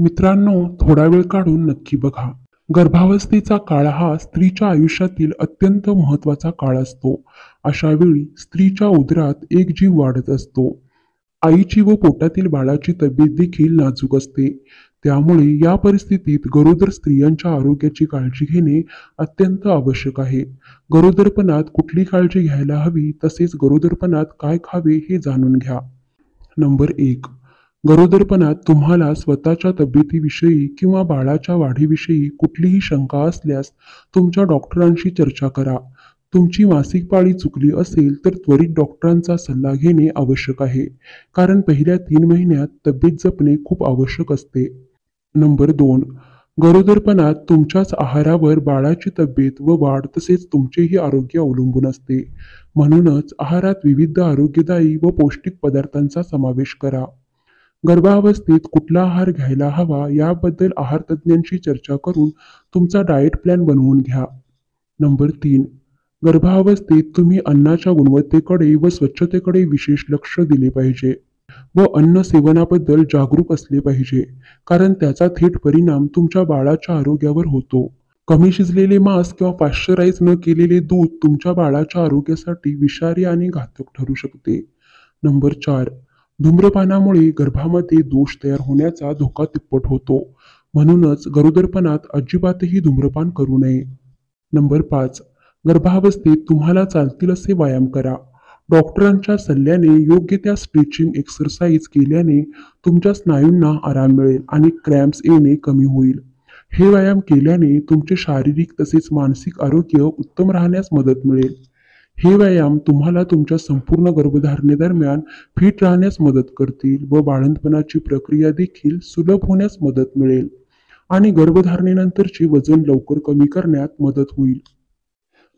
मित्रांनो, थोडा वेळ काढून नक्की बघा. गर्भावस्थेचा काळ हा स्त्रीच्या आयुष्यातील अत्यंत महत्त्वाचा काळ असतो. अशा वेळी स्त्रीच्या उदरात एक जीव वाढत असतो. आईची व पोटातील बाळाची तब्येत देखील नाजूक असते. त्यामुळे या परिस्थितीत गरोदर स्त्रियांच्या आरोग्याची काळजी घेणे अत्यंत आवश्यक आहे. गरोदरपणात कुठली काळजी घ्यायला हवी, तसेच गरोदरपणात काय खावे हे जाणून घ्या. नंबर 1. गरोदरपणात तुम्हाला स्वतःच्या तब्येतीविषयी किंवा बाळाच्या वाढीविषयी कुठलीही शंका असल्यास तुमच्या डॉक्टरांशी चर्चा करा. तुमची मासिक पाळी चुकली असेल तर त्वरित डॉक्टरांचा सल्ला घेणे आवश्यक आहे, कारण पहिल्या 3 महिन्यात तब्येत जपणे खूप आवश्यक असते. नंबर 2. गरोदरपणात तुमच्याच आहारावर बाळाची तब्येत व वाढ तसेच तुमचेही आरोग्य अवलंबून असते. म्हणूनच आहारात विविध आरोग्यदायी व पौष्टिक पदार्थांचा समावेश करा. गर्भावस्थेत कुठला आहार घ्यायला हवा याबद्दल आहार तज्ज्ञांशी चर्चा करून तुमचा डाएट प्लॅन बनवून घ्या. नंबर 3. गर्भावस्थेत तुम्ही अन्नाच्या गुणवत्तेकडे व स्वच्छतेकडे विशेष लक्ष दिले पाहिजे व अन्न सेवनाबद्दल जागरूक असले पाहिजे, कारण त्याचा थेट परिणाम तुमच्या बाळाच्या आरोग्यावर होतो. कमी शिजलेले मांस किंवा पाश्चराईज न केलेले दूध तुमच्या बाळाच्या आरोग्यासाठी विषारी आणि घातक ठरू शकते. नंबर 4. धूम्रपानामुळे गर्भामध्ये दोष तयार होण्याचा धोका तिप्पट होतो. म्हणूनच गरोदरपणात अजिबातही धूम्रपान करू नये. नंबर 5. गर्भावस्थेत तुम्हाला चालतील असे व्यायाम करा. डॉक्टरांच्या सल्ल्याने योग्य त्या स्ट्रेचिंग एक्सरसाइज केल्याने तुमच्या स्नायूंना आराम मिळेल आणि क्रॅम्प्स येणे कमी होईल. हे व्यायाम केल्याने तुमचे शारीरिक तसेच मानसिक आरोग्य उत्तम राहण्यास मदत मिळेल. हे व्यायाम तुम्हाला तुमच्या संपूर्ण गर्भधारणेदरम्यान फिट राहण्यास मदत करतील व बाळंतपणाची प्रक्रिया देखील सुलभ होण्यास मदत मिळेल आणि गर्भधारणेनंतरचे वजन लवकर कमी करण्यात मदत होईल.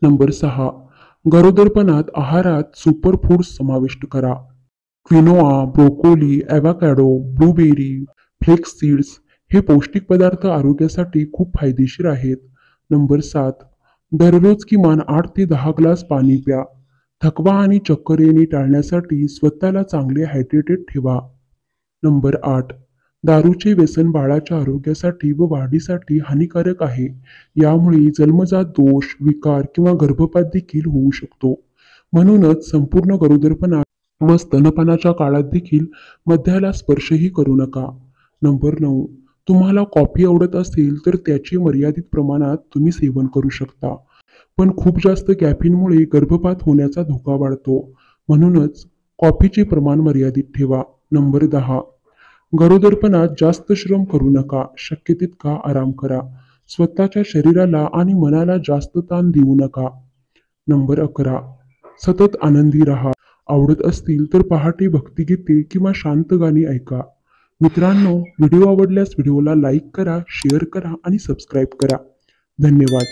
नंबर 6. गरोदरपणात आहारात सुपर फूड्स समाविष्ट करा. Quinoa, broccoli, avocado, blueberry, flax seeds हे पौष्टिक पदार्थ आरोग्यासाठी खूप फायदेशीर आहेत. नंबर 7. दररोज किमान 8 ते 10 ग्लास पाणी प्या. थकवा आणि चक्कर येणे टाळण्यासाठी स्वतःला चांगले हायड्रेटेड ठेवा. नंबर 8. दारूचे व्यसन बाळाच्या आरोग्यासाठी व वाढीसाठी हानिकारक आहे. यामुळे जन्मजात दोष, विकार किंवा गर्भपात देखील होऊ शकतो. म्हणूनच संपूर्ण गरोदरपणात व स्तनपानाच्या काळात देखील मद्याला स्पर्शही करू नका. नंबर 9. तुम्हाला कॉफी आवडत असेल तर त्याचे मर्यादित प्रमाणात तुम्ही सेवन करू शकता. पण खूप जास्त कॅफीनमुळे गर्भपात होण्याचा धोका वाढतो. म्हणूनच कॉफीचे प्रमाण मर्यादित ठेवा. नंबर 10. गरोदरपणात जास्त श्रम करू नका. शक्य तितका आराम करा. स्वतःच्या शरीराला आणि मनाला जास्त ताण देऊ नका. नंबर 11. सतत आनंदी राहा. आवडत असतील तर पहाटे भक्तिगीते किंवा शांत गाणी ऐका. मित्रांनो, व्हिडिओ आवडल्यास व्हिडिओला लाईक करा, शेअर करा आणि सबस्क्राईब करा. धन्यवाद.